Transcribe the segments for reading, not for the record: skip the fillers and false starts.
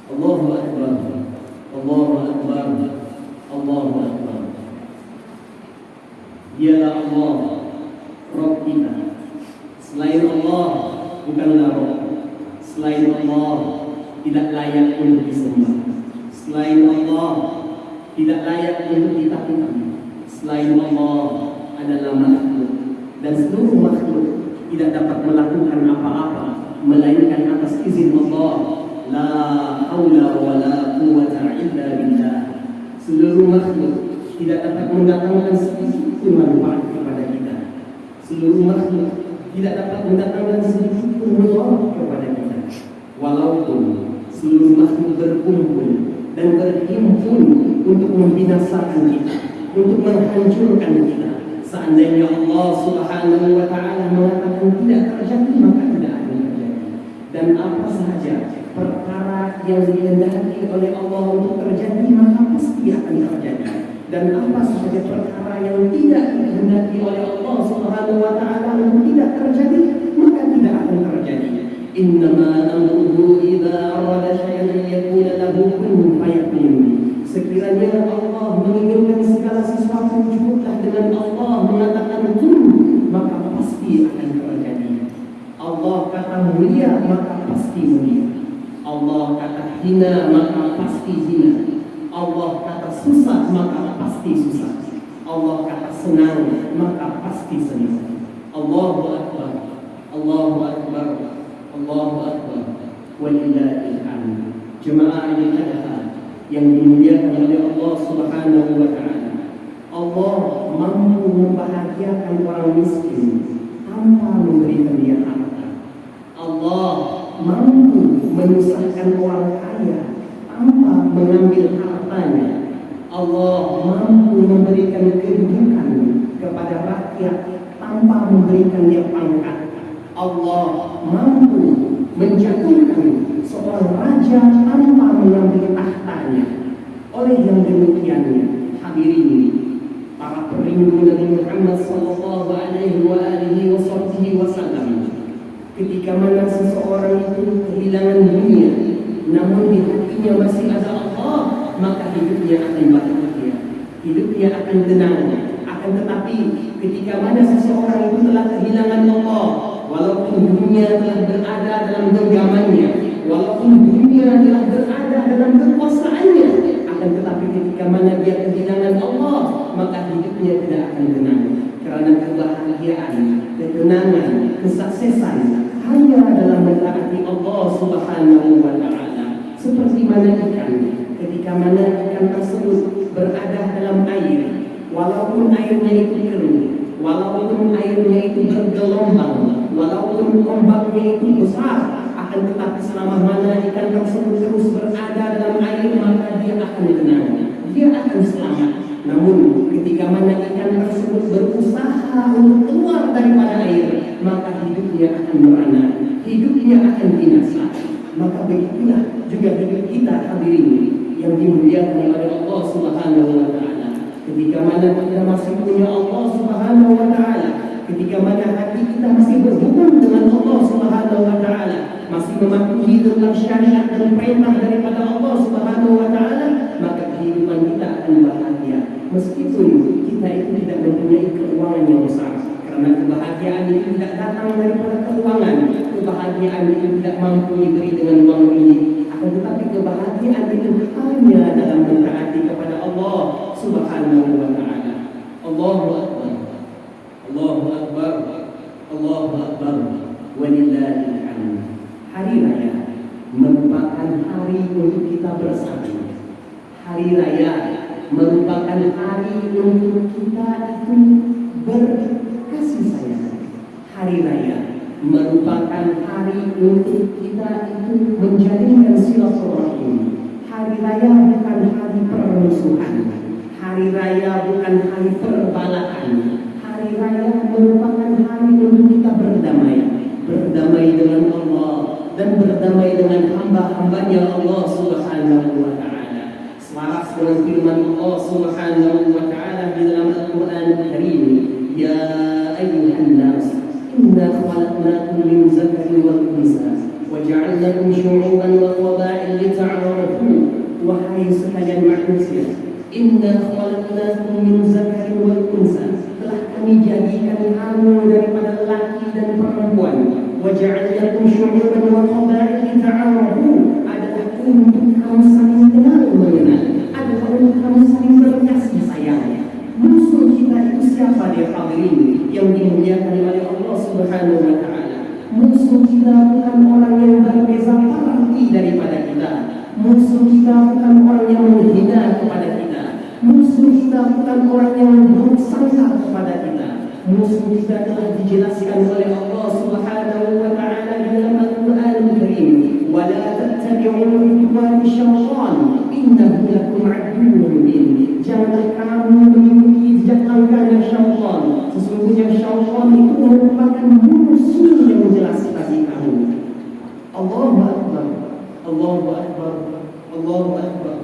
Allahu Akbar, Allahu Akbar, Allahu Akbar. Dialah Allah, Rabb kita. Selain Allah bukanlah Rabb. Selain Allah tidak layak untuk disembah. Selain Allah tidak layak untuk ditaati. Selain Allah adalah makhluk, dan seluruh makhluk tidak dapat melakukan apa-apa melainkan atas izin Allah. La haula wa la quwwata illa billah. Seluruh makhluk tidak dapat mendatangkan sedikit pun manfaat kepada kita. Seluruh makhluk tidak dapat mendatangkan sedikit pun mudarat kepada kita. Walaupun seluruh makhluk berkumpul dan berhimpun untuk membinasakan kita, untuk menghancurkan kita, seandainya Allah Subhanahu wa ta'ala mengatakan tidak terjadi, maka tidak akan terjadi. Dan apa saja perkara yang dikehendaki oleh Allah untuk terjadi, maka pasti akan terjadi. Dan apa saja perkara yang tidak dikehendaki oleh Allah Subhanahu wa ta'ala untuk tidak terjadi, maka tidak akan terjadi. Innama amruhu idza arada syai'an yakuna lahu kun fayakun. Sekiranya Allah menginginkan segala sesuatu, cukuplah dengan Allah mengatakan kun, maka pasti akan terjadi. Allah kata mulia, maka pasti mulia. Allah kata hina, maka pasti hina. Allah kata susah, maka pasti susah. Allah kata senang, maka pasti senang. Allahu Akbar, Allahu Akbar, Allahu Akbar, walillahil hamd. Jemaah Idul Adha yang dimuliakan oleh Allah Subhanahu wa ta'ala, Allah mampu membahagiakan orang miskin tanpa memberikan dia harta. Allah mampu menyusahkan orang kaya tanpa mengambil hartanya. Allah mampu memberikan kedudukan kepada rakyat tanpa memberikan dia pangkat. Allah mampu menjatuhkan seorang raja tanpa mengambil tahtanya. Oleh yang demikiannya, hadirin para perindu Nabi Muhammad sallallahu alaihi wasallam, ketika mana seseorang itu kehilangan dunia, namun di hatinya masih ada Allah, maka hidupnya akan bahagia, hidupnya akan tenang. Akan tetapi ketika mana seseorang itu telah kehilangan Allah, walaupun dunia telah berada dalam genggamannya, walaupun dunia telah berada dalam kekuasaannya, akan tetapi ketika mana dia kehilangan Allah, maka hidupnya tidak akan tenang. Karena kebahagiaan, ketenangan, kesuksesan hanya dalam mentaati Allah Subhanahu wa ta'ala. Seperti mana ikan, ketika mana ikan tersebut berada dalam air, walaupun airnya itu keruh, walaupun airnya itu bergelombang, walaupun ombaknya itu besar, akan tetapi selama mana ikan tersebut terus berada dalam air, maka dia akan tenang, dia akan selamat. Namun ketika mana ikan tersebut berusaha untuk keluar daripada air, maka hidupnya akan merana, hidupnya akan binasa. Maka begitulah juga hidup kita, hadirin yang dimuliakan oleh Allah Subhanahu wa ta'ala. Ketika mana kita masih punya Allah Subhanahu wa ta'ala, ketika mana hati kita masih berhubung dengan Allah Subhanahu wa ta'ala, masih mematuhi tentang syariat dan perintah daripada Allah Subhanahu wa ta'ala, maka kehidupan kita akan bahagia. Meskipun kita itu tidak mempunyai keuangan yang besar, karena kebahagiaan itu tidak datang daripada keuangan, kebahagiaan itu tidak mampu diberi dengan uang ini. Akan tetapi kebahagiaan itu hanya dalam mentaati kepada Allah Subhanahu wa ta'ala. Allahu Akbar, Allahu Akbar, Allahu Akbar, walillahil hamd. Hari raya merupakan hari untuk kita bersatu. Hari raya merupakan hari untuk kita itu berkasih sayang. Hari raya merupakan hari untuk kita itu menjadikan silaturahim. Hari raya bukan hari permusuhan. Hari raya bukan hari perbalahan. Hari raya merupakan hari untuk kita berdamai. Berdamai dengan Allah dan berdamai dengan hamba-hambanya Allah Subhanahu wa ta'ala. Selaras dengan firman Allah Subhanahu wa ta'ala di dalam Al-Quran Al-Karim, Ya ayyuhan nas, inna khalaqnakum min zakarin wa unsa wa ja'alnakum syu'uban wa qaba'il lita'arafu manusia. Inna khalaqnakum min zakarin wal unsa. Telah kami jadikan kamu daripada laki dan perempuan. Wa ja'alnakum syu'uban wa qabaila ta'arafu. Adalah untuk kamu saling kenal mengenal. Adalah untuk kamu saling berkasih sayang. Musuh kita itu siapa dia hadirin yang dimuliakan oleh Allah Subhanahu wa taala? Musuh kita bukan orang yang berbeza parti daripada kita. Musuh kita bukan orang yang menghina kepada kita. Musuh kita bukan orang yang buruk sangka kepada kita. Musuh kita telah dijelaskan oleh Allah Subhanahu wa taala dalam Al-Qur'an Al-Karim. Wa la tattabi'u khutuwati syaitan innahu lakum 'aduwwun mubin. Janganlah kamu mengikuti jejak langkahnya syaitan. Sesungguhnya syaitan itu merupakan musuh yang jelas bagi kamu. Allahu Akbar. Allahu Akbar. Allahu Akbar.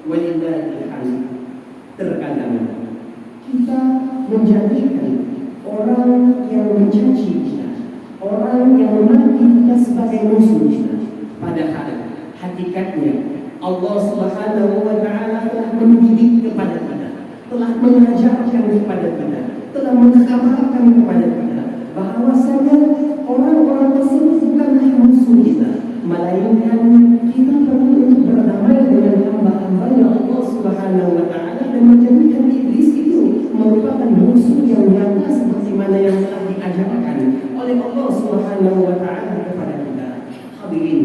Walillahil hamd. Terkadang kita menjadikan orang yang mencaci kita, orang yang memaki kita sebagai musuh kita. Padahal hakikatnya Allah Subhanahu wa taala telah mendidik kepada kita, telah mengajarkan kepada kita, telah mengkhabarkan kepada kita bahwasanya orang-orang tersebut bukanlah musuh kita, melainkan kita perlu untuk berdamai dengan hamba-hambanya Allah Subhanahu wa taala dan menjadikan iblis itu merupakan musuh yang nyata seperti mana yang telah diajarkan oleh Allah Subhanahu wa taala kepada kita. Hadirin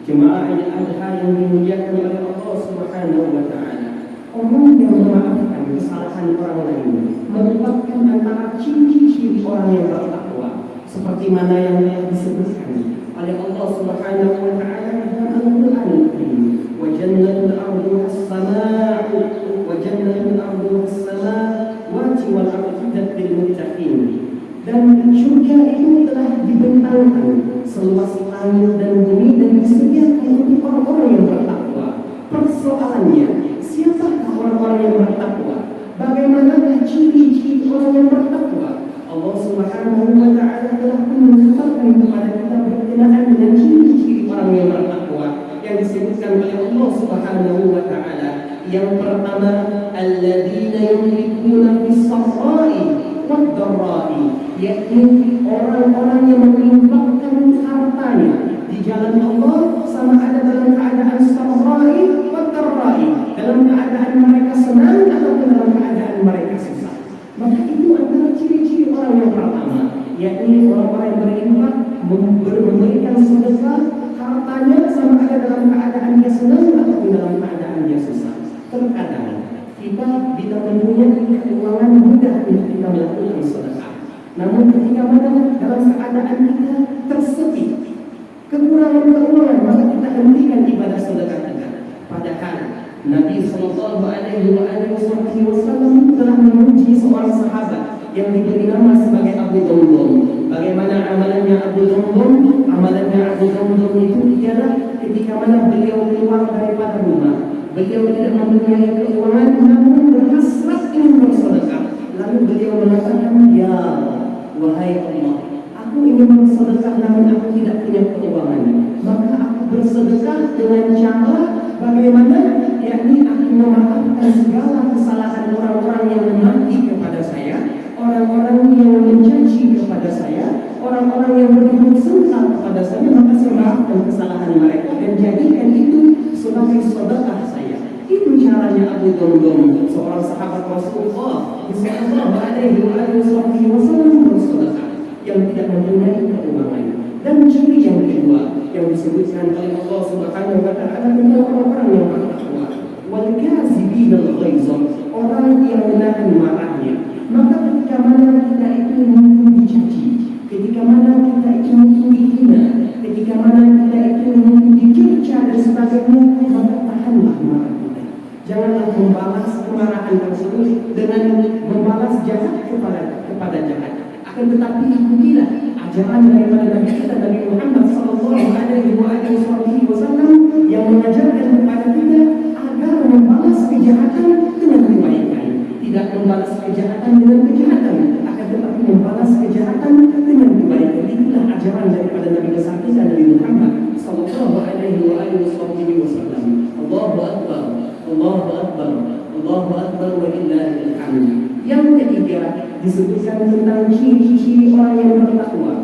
jemaah Al-Adha yang dimuliakan oleh Allah Subhanahu wa taala. Orang yang memaafkan kesalahan orang lain merupakan antara ciri-ciri orang yang bertakwa, seperti mana yang telah disebutkan oleh Allah Subhanahu wa taala dalam Al-Qur'an Al-Karim. Wa jannatul arduha as-samaa'u wa jannatul arduha as-samaa'u wal ardu lil muttaqin. Dan surga itu telah dibentangkan seluas langit dan bumi dan disediakan untuk orang-orang yang bertakwa. Persoalannya, siapakah orang-orang yang bertakwa? Bagaimanakah ciri-ciri orang yang bertakwa? Allah Subhanahu wa taala telah mengabarkan kepada kita berkenaan dengan ciri-ciri orang yang bertakwa yang disebutkan oleh Allah Subhanahu wa taala. Yang pertama, alladzina yunfiquna fis-sarra'i wad-dharra'i, yakni orang-orang yang menginfakkan hartanya di jalan Allah, sama ada dalam keadaan sarra'i wad-dharra'i, dalam keadaan mereka senang ataupun dalam keadaan mereka susah. Maka itu antara ciri-ciri orang yang pertama, yakni orang-orang yang berinfak, memberikan sedekah hartanya sama ada dalam keadaan dia senang ataupun dalam keadaan dia susah. Terkadang kita bila mempunyai keuangan mudah untuk kita melakukan sedekah. Namun ketika mana dalam keadaan kita tersepit, kekurangan keuangan, maka kita hentikan ibadah sedekah kita. Padahal Nabi Sallallahu Alaihi Wasallam telah memuji seorang sahabat yang diberi nama sebagai Abu Damdam. Bagaimana amalannya Abu Damdam? Amalannya Abu Damdam itu ialah ketika mana beliau keluar daripada rumah, beliau tidak mempunyai keuangan namun berhasrat ingin bersedekah. Lalu beliau mengatakan, ya wahai Allah, aku ingin bersedekah namun aku tidak punya keuangan. Maka aku bersedekah dengan cara bagaimana? Yakni aku memaafkan segala kesalahan orang-orang yang memaki kepada saya, orang-orang yang mencaci kepada saya, orang-orang yang berbuat sangka kepada saya, maka saya maafkan kesalahan mereka dan jadikan itu sebagai sedekah saya. Itu caranya Abu Damdam, seorang sahabat Rasulullah Sallallahu Alaihi Wasallam bersedekah yang tidak mempunyai keuangan. Dan ciri yang kedua yang disebutkan oleh Allah Subhanahu wa taala tentang orang-orang yang bertakwa, wal kazibina al-ghaiz, orang yang menahan marahnya. Maka ketika mana kita itu mungkin dicaci, ketika mana kita itu mungkin dihina, ketika mana kita itu mungkin dicerca dan sebagainya, maka tahanlah marah kita. Janganlah membalas kemarahan tersebut dengan membalas jahat kepada jahat. Akan tetapi ikutilah ajaran daripada Nabi kita, Nabi Muhammad Sallallahu Alaihi Wasallam yang mengajarkan kepada kita agar membalas kejahatan dengan kebaikan, tidak membalas kejahatan dengan kejahatan, akan tetapi membalas kejahatan dengan kebaikan. Itulah ajaran daripada Nabi besar kita, Nabi Muhammad Sallallahu Alaihi Wasallam. Allahu Akbar, Allahu Akbar. Akbar. Allahu Akbar wa lillahil hamd. Yang ketiga disebutkan tentang ciri-ciri orang yang bertakwa.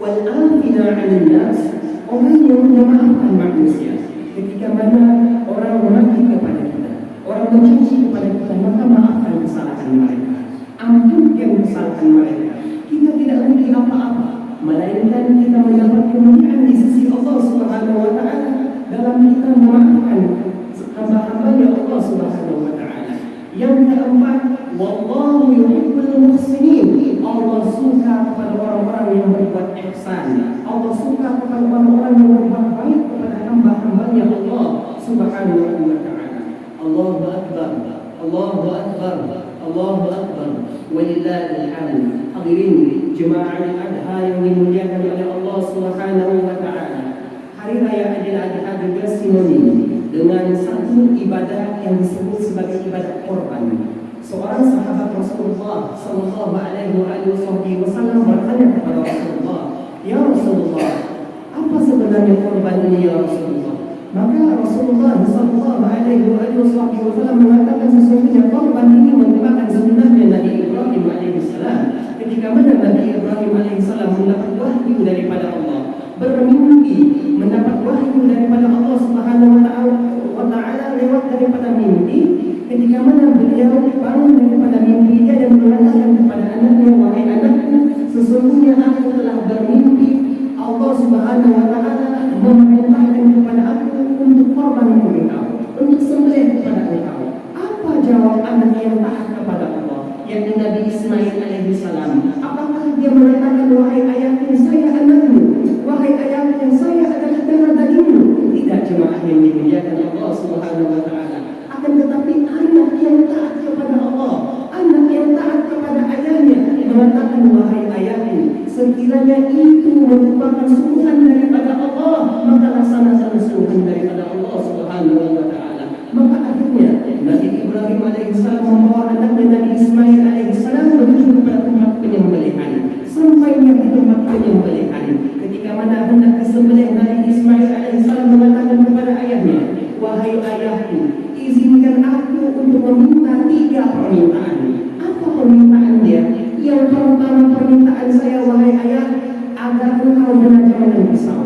Wal afina 'anil nas, orang yang memaafkan manusia. Ketika mana orang mengabdi kepada kita, orang mencaci kepada kita, maka maafkan kesalahan mereka, ampunkan kesalahan mereka. Kita tidak rugi apa-apa, melainkan kita mendapat kemuliaan di sisi Allah Subhanahu wa taala dalam kita memaafkan hamba-hambanya Allah Subhanahu wa taala. Yang keempat, wallahu yuhibbul muhsinin. Allah suka kepada orang-orang yang berbuat ihsan. Allah suka kepada orang-orang yang berbuat baik kepada hamba-hambanya Allah Subhanahu wa taala. Allahu akbar. Allahu akbar. Allahu akbar. Walillahil hamd. Hadirin jemaah Al-Adha yang dimuliakan oleh Allah Subhanahu wa taala. Hari raya Aidiladha juga sinonim dengan satu ibadah yang disebut sebagai ibadah korban. Seorang sahabat Rasulullah sallallahu alaihi wasallam bertanya kepada Rasulullah, "Ya Rasulullah, apa sebenarnya korban ini ya Rasulullah?" Maka Rasulullah sallallahu alaihi wasallam mengatakan sesungguhnya korban ini merupakan sunnahnya Nabi Ibrahim alaihissalam. Ketika mana Nabi Ibrahim alaihissalam mendapat wahyu daripada Allah, bermimpi mendapat wahyu daripada Allah Subhanahu wa taala lewat daripada mimpi. Ketika mana beliau bangun daripada mimpinya dan mengatakan kepada anaknya, "Wahai anakku, sesungguhnya aku telah bermimpi Allah Subhanahu wa taala memerintahkan kepada aku untuk korban engkau, untuk sembelih kepada engkau." Apa jawab anak yang taat kepada Allah, yakni Nabi Ismail alaihi salam? Apakah dia mengatakan, "Wahai ayahku, saya anakmu, wahai ayahku, saya adalah darah dagingmu"? Tidak, jemaah yang dimuliakan Allah Subhanahu wa taala. Akan tetapi anak yang taat kepada Allah, anak yang taat kepada ayahnya, mengatakan, "Wahai ayahku, sekiranya itu merupakan suruhan daripada Allah, maka laksanakan suruhan daripada Allah Subhanahu wa taala." Maka akhirnya Nabi Ibrahim alaihissalam membawa anaknya Nabi Ismail alaihissalam menuju kepada tempat penyembelihan. Sampainya di tempat penyembelihan, ketika mana hendak disembelih, Nabi Ismail alaihissalam mengatakan kepada ayahnya, "Wahai ayahku, izinkan aku untuk meminta 3 permintaan." Apa permintaan dia? Yang pertama, permintaan saya, wahai ayah, agar engkau menajam dengan pisau,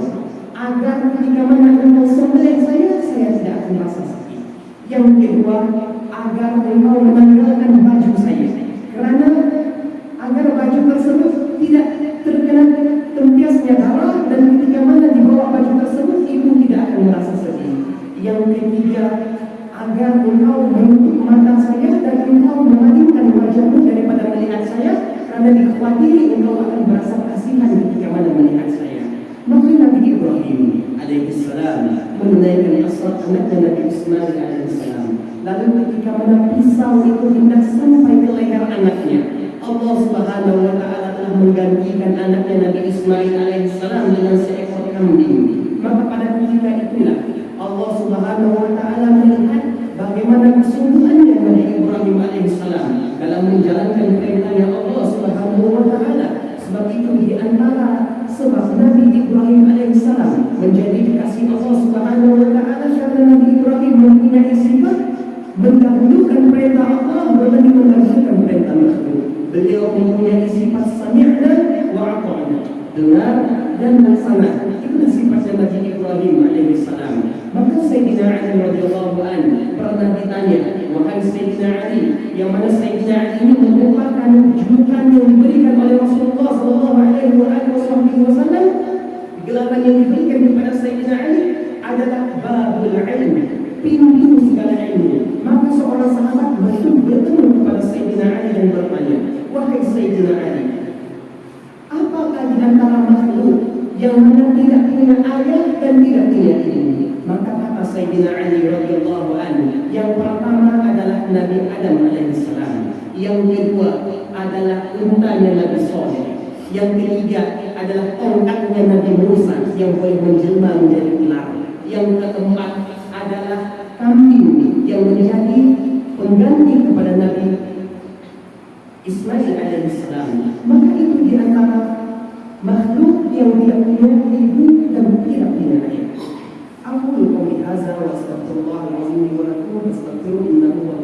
agar ketika mana engkau sembelih saya tidak akan merasa sakit. Yang kedua, agar engkau menanggalkan baju saya, kerana agar baju tersebut tidak terkena tempiasnya darah, dan ketika mana dibawa baju tersebut ibu tidak akan merasa sedih. Yang ketiga, agar engkau menutup mata saya dan engkau memalingkan wajahmu daripada melihat saya, karena dikhawatiri engkau akan merasa kasihan ketika mana melihat saya. Maka Nabi Ibrahim alaihissalam menunaikan hasrat anaknya Nabi Ismail alaihissalam. Lalu ketika mana pisau itu hendak sampai ke leher anaknya, Allah Subhanahu wa taala telah menggantikan anaknya Nabi Ismail alaihissalam dengan seekor kambing. Maka pada ketika itulah Allah Subhanahu wa taala melihat bagaimana kesungguhannya Nabi Ibrahim alaihissalam dalam menjalankan perintahnya Allah Subhanahu wa taala. Sebab itu di antara sebab Nabi Ibrahim alaihissalam menjadi kekasih Allah Subhanahu wa taala karena Nabi Ibrahim mempunyai sifat mendahulukan perintah Allah berbanding mendahulukan perintah makhluk. Beliau mempunyai sifat sami'na wa ata'na, dengar dan laksana. Itulah sifatnya Nabi Ibrahim alaihissalam. Maka Sayyidina Ali radhiyallahu anhu pernah ditanya, "Wahai Sayyidina Ali," yang mana Sayyidina Ali ini merupakan julukan yang diberikan oleh Rasulullah sallallahu alaihi wasallam. Gelaran yang diberikan kepada Sayyidina Ali adalah babul ilm, pintu segala ilmu. Maka seorang sahabat bertemu kepada Sayyidina Ali dan bertanya, "Wahai Sayyidina Ali, apakah di antara makhluk yang mana tidak punya ayah dan tidak punya ilmu?" Maka kata Sayyidina Ali radhiyallahu anhu, yang pertama adalah Nabi Adam alaihissalam, yang kedua adalah untanya Nabi Saleh, yang ketiga adalah tongkatnya Nabi Musa yang boleh menjelma menjadi ular, yang keempat adalah kambing yang menjadi pengganti kepada Nabi Ismail alaihissalam. Maka itu di antara makhluk yang tidak punya ibu dan tidak punya ayah. Aku lupa hadza wa astaghfirullahal azim li wa lakum, astaghfiruhu innahu huwal